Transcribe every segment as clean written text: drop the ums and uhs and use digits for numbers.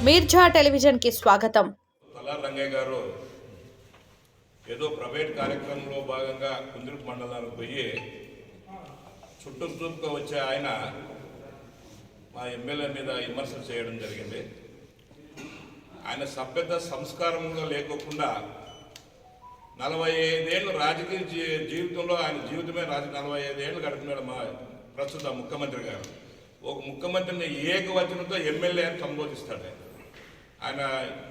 Mirza television కి స్వాగతం. తలార్ రంగయ్య గారు ఏదో ప్రైవేట్ కార్యక్రమంలో భాగంగా కుందుర్తి మండలానికి పోయి చుట్టూ వచ్చే ఆయన మా ఎమ్మెల్యే మీద విమర్శలు చేయడం జరిగింది. ఆయన సభ్యత సంస్కారంలో లేకోకుండా 45 ఏళ్ళు రాజకీయ జీవితంలో ఆయన జీవితమే 45 ఏళ్ళు గడుపుతున్నాడు మా ప్రస్తుత ముఖ్యమంత్రి గారు. ఒక ముఖ్యమంత్రిని ఏకవచనంతో ఎమ్మెల్యే అని సంబోధిస్తాడు. ఆయన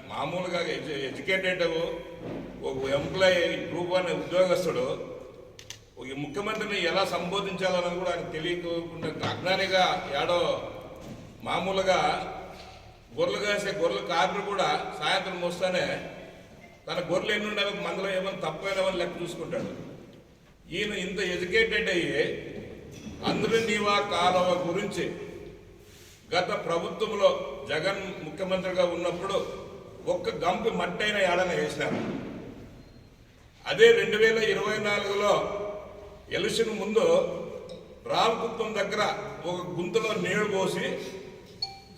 మామూలుగా ఎడ్యుకేటెడ్ ఒక ఎంప్లాయీ గ్రూప్ అనే ఉద్యోగస్తుడు ఒక ముఖ్యమంత్రిని ఎలా సంబోధించాలన్నది కూడా ఆయన తెలియకుండా అజ్ఞానిగా ఏడో మామూలుగా గొర్రెలు కాసే గొర్రెల కాపులు కూడా సాయంత్రం వస్తానే తన గొర్రెలు ఎన్ని ఉండే మందులో ఏమైనా తప్పైనామని లెక్క చూసుకుంటాడు. ఈయన ఇంత ఎడ్యుకేటెడ్ అయ్యి అందరినీవా కాలువ గురించి గత ప్రభుత్వంలో జగన్ ముఖ్యమంత్రిగా ఉన్నప్పుడు ఒక్క గంపి మట్టైన ఏడన వేసినారు. అదే 2024లో ఎలక్షన్ ముందు రామకుప్పం దగ్గర ఒక గుంతలో నీళ్లు పోసి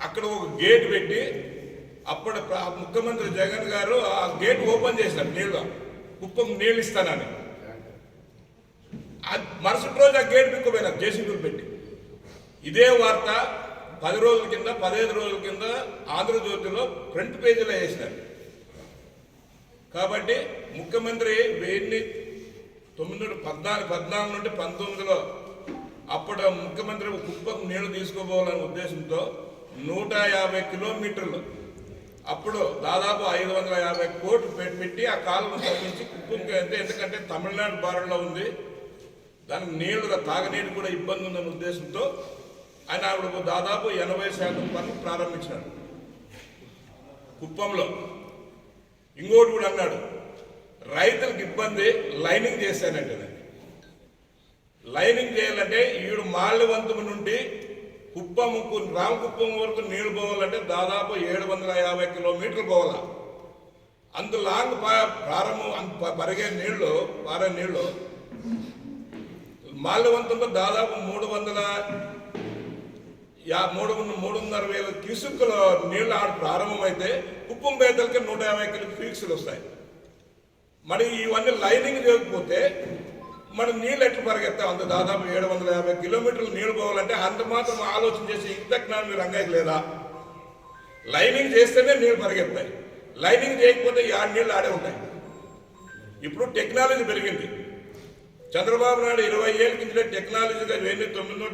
అక్కడ ఒక గేట్ పెట్టి అప్పుడు ముఖ్యమంత్రి జగన్ గారు ఆ గేట్ ఓపెన్ చేశారు. నీళ్ళు కుప్పం నీళ్ళు ఇస్తానని మరుసటి రోజు ఆ గేట్ పిక్కుపోయినారు జేసీబీలు పెట్టి. ఇదే వార్త 10 రోజుల కింద 15 రోజుల కింద ఆంధ్రజ్యోతిలో ఫ్రంట్ పేజీలో వేసినారు. కాబట్టి ముఖ్యమంత్రి 14 నుండి 19లో అప్పుడు ముఖ్యమంత్రి కుప్పం నీళ్లు తీసుకోపోవాలనే ఉద్దేశంతో 150 కిలోమీటర్లు అప్పుడు దాదాపు 550 కోట్లు పెట్టి ఆ కాలువను తగ్గించి కుప్పంకి ఎందుకంటే తమిళనాడు బార్డర్లో ఉంది, దానికి నీళ్లు తాగనీరు కూడా ఇబ్బంది ఉందనే ఉద్దేశంతో ఆయన ఆవిడ దాదాపు 80% పనులు ప్రారంభించినాడు కుప్పంలో. ఇంకోటి కూడా అన్నాడు, రైతులకు ఇబ్బంది లైనింగ్ చేశానంటే. లైనింగ్ చేయాలంటే ఈడు మాల్యవంతం నుండి రామకుప్పం వరకు నీళ్లు పోవాలంటే దాదాపు 750 కిలోమీటర్లు పోవాలా. అంత లాంగ్ పరిగే నీళ్లు పారే నీళ్లు మాల్యవంతంలో దాదాపు 300,000 క్యూసెక్కుల నీళ్లు ఆడ ప్రారంభమైతే కుప్పం పేదలకి 150 క్యూసెక్లు వస్తాయి. మరి ఇవన్నీ లైనింగ్ చేయకపోతే మన నీళ్ళు ఎట్లు పరిగెత్తాం? అంత దాదాపు 750 కిలోమీటర్లు నీళ్లు పోవాలంటే అంత మాత్రం ఆలోచన చేసి ఇంత జ్ఞానం మీరు రంగయ్యకి లేదా? లైనింగ్ చేస్తేనే నీళ్లు పరిగెత్తాయి, లైనింగ్ చేయకపోతే ఆ నీళ్లు ఆడే ఉంటాయి. ఇప్పుడు టెక్నాలజీ పెరిగింది. చంద్రబాబు నాయుడు 20 ఏళ్ళ కింద టెక్నాలజీగా 1996లో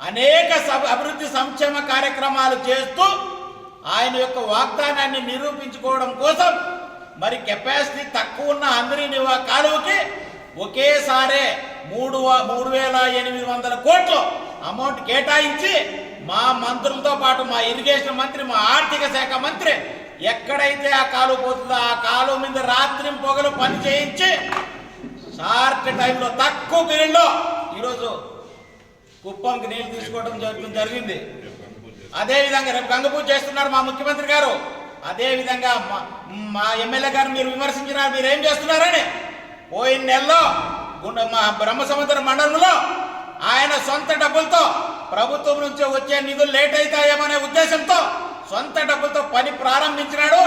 అనేక అభివృద్ధి సంక్షేమ కార్యక్రమాలు చేస్తూ ఆయన యొక్క వాగ్దానాన్ని నిరూపించుకోవడం కోసం మరి కెపాసిటీ తక్కువ ఉన్న అందరినివా కాలువకి ఒకేసారి 3,800 కోట్లు అమౌంట్ కేటాయించి మా మంత్రులతో పాటు మా ఇరిగేషన్ మంత్రి, మా ఆర్థిక శాఖ మంత్రి ఎక్కడైతే ఆ కాలువ పోతుందో ఆ కాలువ మీద రాత్రి పొగలు పని చేయించి షార్ట్ టైంలో తక్కువ పీరియడ్లో ఈరోజు కుప్పంకి నీళ్లు తీసుకోవడం జరిగింది. అదేవిధంగా రేపు గంగపూజ చేస్తున్నారు మా ముఖ్యమంత్రి గారు. అదేవిధంగా మా ఎమ్మెల్యే గారు మీరు విమర్శించినారు, మీరు ఏం చేస్తున్నారని. పోయిన నెలలో మా బ్రహ్మసముద్ర మండలంలో ఆయన సొంత డబ్బులతో ప్రభుత్వం నుంచి వచ్చే నిధులు లేట్ అవుతాయేమనే ఉద్దేశంతో సొంత డబ్బులతో పని ప్రారంభించినాడు.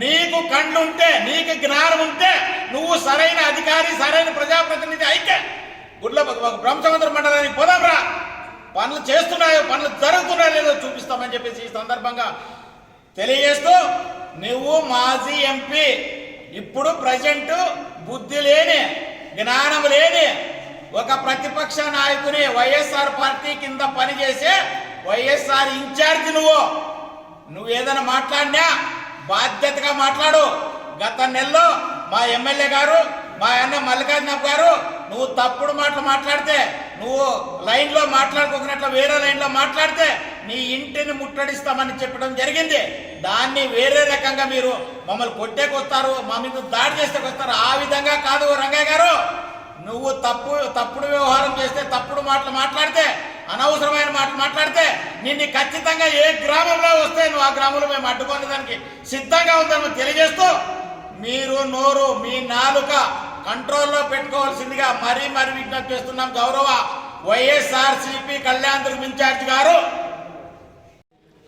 నీకు కళ్ళుంటే, నీకు జ్ఞానం ఉంటే, నువ్వు సరైన అధికారి, సరైన ప్రజాప్రతినిధి అయితే బ్రహ్మసముద్ర మండలానికి పోదాంరా, పనులు చేస్తున్నాయో పనులు జరుగుతున్నాయో లేదో చూపిస్తామని చెప్పేసి ఈ సందర్భంగా తెలియజేస్తూ, నువ్వు మాజీ ఎంపీ, ఇప్పుడు ప్రజెంట్ బుద్ధి లేని, జ్ఞానం లేని ఒక ప్రతిపక్ష నాయకుని వైఎస్ఆర్ పార్టీ కింద పనిచేసే వైఎస్ఆర్ ఇన్ఛార్జి నువ్వు ఏదైనా మాట్లాడినా బాధ్యతగా మాట్లాడు. గత నెలలో మా ఎమ్మెల్యే గారు, మా అన్న మల్లికార్జున గారు నువ్వు తప్పుడు మాటలు మాట్లాడితే, నువ్వు లైన్లో మాట్లాడుకోకున్నట్లు వేరే లైన్లో మాట్లాడితే నీ ఇంటిని ముట్టడిస్తామని చెప్పడం జరిగింది. దాన్ని వేరే రకంగా మీరు మమ్మల్ని కొట్టేకొస్తారు, మా మీద దాడి చేస్తేకొస్తారు. ఆ విధంగా కాదు రంగయ్య గారు. నువ్వు తప్పుడు వ్యవహారం చేస్తే, తప్పుడు మాటలు మాట్లాడితే, అనవసరమైన మాటలు మాట్లాడితే నిన్ను ఖచ్చితంగా ఏ గ్రామంలో వస్తే నువ్వు ఆ గ్రామంలో మేము అడ్డుకునే దానికి సిద్ధంగా ఉందని తెలియజేస్తూ, మీరు నోరు, మీ నాలుక కంట్రోల్లో పెట్టుకోవాల్సిందిగా మరీ విజ్ఞప్తి చేస్తున్నాం. గౌరవ వైఎస్ఆర్సీపీ కళ్యాణ్ దుర్గ్ ఇన్ఛార్జ్ గారు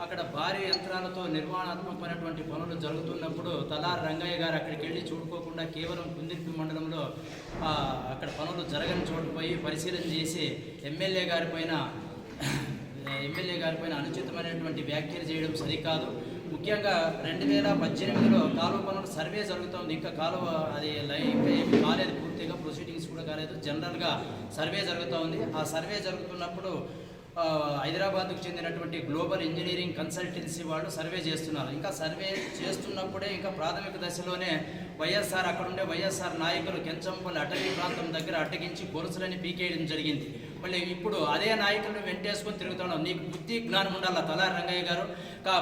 అక్కడ భారీ యంత్రాలతో నిర్మాణాత్మకమైనటువంటి పనులు జరుగుతున్నప్పుడు తలారి రంగయ్య గారు అక్కడికి వెళ్ళి చూడుకోకుండా కేవలం కుందిర్పి మండలంలో అక్కడ పనులు జరగని చోటు పోయి పరిశీలన చేసి ఎమ్మెల్యే గారిపైన అనుచితమైనటువంటి వ్యాఖ్యలు చేయడం సరికాదు. ముఖ్యంగా 2018లో కాలువ పనులు సర్వే జరుగుతుంది. ఇంకా కాలువ అది ఇంకా ఏమి కాలేదు, పూర్తిగా ప్రొసీడింగ్స్ కూడా కాలేదు. జనరల్గా సర్వే జరుగుతూ ఉంది. ఆ సర్వే జరుగుతున్నప్పుడు హైదరాబాద్కు చెందినటువంటి గ్లోబల్ ఇంజనీరింగ్ కన్సల్టెన్సీ వాళ్ళు సర్వే చేస్తున్నారు. ఇంకా సర్వే చేస్తున్నప్పుడే ఇంకా ప్రాథమిక దశలోనే అక్కడుండే వైఎస్ఆర్ నాయకులు కెంచంపల్లి అటవీ ప్రాంతం దగ్గర అడ్డగించి గొలుసులని పీకేయడం జరిగింది. మళ్ళీ ఇప్పుడు అదే నాయకులను వెంటేసుకొని తిరుగుతున్నాం. నీకు బుద్ధి జ్ఞానం ఉండాలా తలారి రంగయ్య గారు.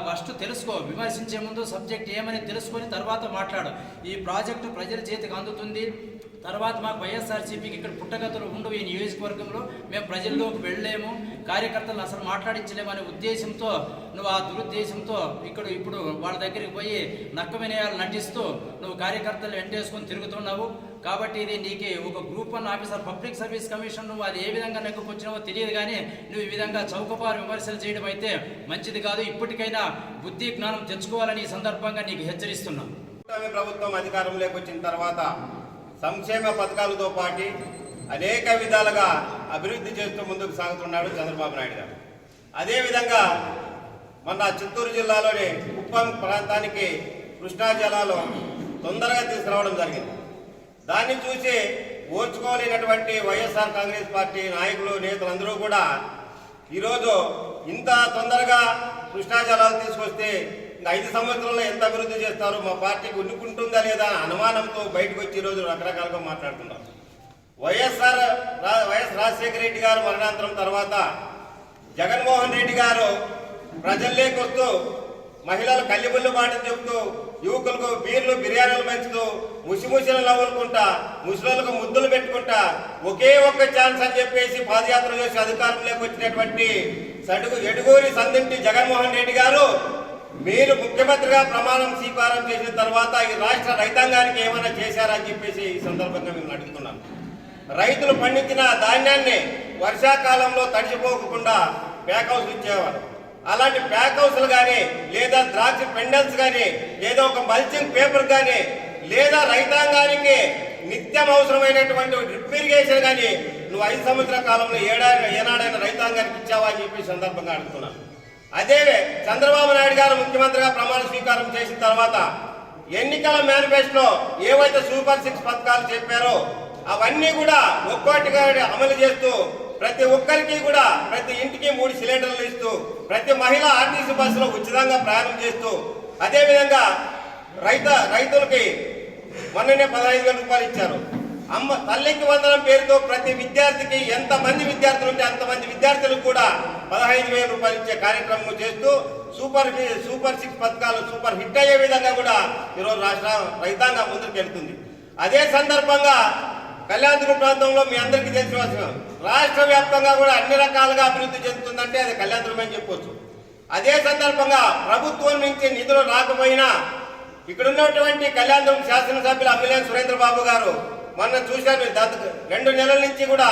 ఫస్ట్ తెలుసుకో, విమర్శించే ముందు సబ్జెక్ట్ ఏమని తెలుసుకొని తర్వాత మాట్లాడు. ఈ ప్రాజెక్టు ప్రజల చేతికి అందుతుంది. తర్వాత మాకు వైఎస్ఆర్సీపీకి ఇక్కడ పుట్టగతులు ఉండవు. ఈ నియోజకవర్గంలో మేము ప్రజల్లోకి వెళ్ళలేము, కార్యకర్తలను అసలు మాట్లాడించలేము అనే ఉద్దేశంతో నువ్వు ఆ దురుద్దేశంతో ఇప్పుడు వాళ్ళ దగ్గరికి పోయి నక్క వినయాలు నటిస్తూ నువ్వు కార్యకర్తలు వెంటేసుకొని తిరుగుతున్నావు. కాబట్టి ఇది నీకు ఒక group 1 officer public service commission నువ్వు అది ఏ విధంగా నెక్కుకొచ్చినావో తెలియదు. కానీ నువ్వు ఈ విధంగా చౌకబారు విమర్శలు చేయడం అయితే మంచిది కాదు. ఇప్పటికైనా బుద్ధి జ్ఞానం తెచ్చుకోవాలని ఈ సందర్భంగా నీకు హెచ్చరిస్తున్నాం. ప్రభుత్వం అధికారంలోకి వచ్చిన తర్వాత సంక్షేమ పథకాలతో పాటు అనేక విధాలుగా అభివృద్ధి చేస్తూ ముందుకు సాగుతున్నాడు చంద్రబాబు నాయుడు గారు. అదేవిధంగా మొన్న చిత్తూరు జిల్లాలోని కుప్పం ప్రాంతానికి కృష్ణా జలాలు తొందరగా తీసుకురావడం జరిగింది. దాన్ని చూసి ఓర్చుకోలేనటువంటి వైఎస్ఆర్ కాంగ్రెస్ పార్టీ నాయకులు నేతలందరూ కూడా ఈరోజు ఇంత తొందరగా కృష్ణా జలాలు తీసుకొస్తే 5 సంవత్సరాల్లో ఎంత అభివృద్ధి చేస్తారు, మా పార్టీకి ఉన్నుకుంటుందా లేదా అనుమానంతో బయటకు వచ్చి ఈరోజు రకరకాలుగా మాట్లాడుతున్నారు. వైఎస్ రాజశేఖర రెడ్డి గారు మరణాంతరం తర్వాత జగన్మోహన్ రెడ్డి గారు ప్రజల్లోకి వస్తూ మహిళలు కల్లిబుల్లు మాటలు చెబుతూ యువకులకు బీర్లు బిర్యానీలు పెంచుతూ ముసిముసిలు నవ్వులుకుంటా ముసలులకు ముద్దులు పెట్టుకుంటా ఒకే ఒక్క ఛాన్స్ అని చెప్పేసి పాదయాత్ర చేసి అధికారంలోకి వచ్చినటువంటి ఎడుగూరి సందింటి జగన్మోహన్ రెడ్డి గారు మీరు ముఖ్యమంత్రిగా ప్రమాణం స్వీకారం చేసిన తర్వాత ఈ రాష్ట్ర రైతాంగానికి ఏమైనా చేశారని చెప్పేసి ఈ సందర్భంగా మేము అడుగుతున్నాం. రైతులు పండించిన ధాన్యాన్ని వర్షాకాలంలో తడిచిపోకుండా ప్యాక్ హౌస్ ఇచ్చేవారు. అలాంటి ప్యాక్ హౌస్లు కానీ లేదా ద్రాక్ష పెండల్స్ కానీ లేదా ఒక మల్చింగ్ పేపర్ కానీ లేదా రైతాంగానికి నిత్యం అవసరమైనటువంటి డ్రిప్ ఇరిగేషన్ కానీ నువ్వు 5 సంవత్సరాల కాలంలో ఏనాడైనా రైతాంగానికి ఇచ్చావా అని చెప్పి సందర్భంగా అడుగుతున్నాను. అదే చంద్రబాబు నాయుడు గారు ముఖ్యమంత్రిగా ప్రమాణ స్వీకారం చేసిన తర్వాత ఎన్నికల మేనిఫెస్టోలో ఏవైతే సూపర్ 6 పథకాలు చెప్పారో అవన్నీ కూడా ఒక్కొక్కటిగా అమలు చేస్తూ ప్రతి ఒక్కరికి కూడా ప్రతి ఇంటికి 3 సిలిండర్లు ఇస్తూ ప్రతి మహిళ ఆర్టీసీ బస్సులో ఉచితంగా ప్రయాణం చేస్తూ అదేవిధంగా రైతులకి మొన్ననే 15,000 రూపాయలు ఇచ్చారు. తల్లికి వందనం పేరుతో ప్రతి విద్యార్థికి ఎంతమంది విద్యార్థులు ఉంటే అంతమంది విద్యార్థులకు కూడా 15,000 రూపాయలు ఇచ్చే కార్యక్రమం చేస్తూ సూపర్ 6 పథకాలు సూపర్ హిట్ అయ్యే విధంగా కూడా ఈరోజు రాష్ట్ర రైతాంగం ముందుకు వెళ్తుంది. అదే సందర్భంగా కళ్యాణదుర్గం ప్రాంతంలో మీ అందరికీ తెలిసిన రాష్ట్ర వ్యాప్తంగా కూడా అన్ని రకాలుగా అభివృద్ధి చెందుతుందంటే అది కళ్యాణదుర్గం అని చెప్పొచ్చు. అదే సందర్భంగా ప్రభుత్వం నుంచి నిధులు రాకపోయినా ఇక్కడ ఉన్నటువంటి కళ్యాణదుర్గం శాసనసభ్యులు అమ్మిలేని సురేంద్రబాబు గారు మొన్న చూశారు 2 నెలల నుంచి కూడా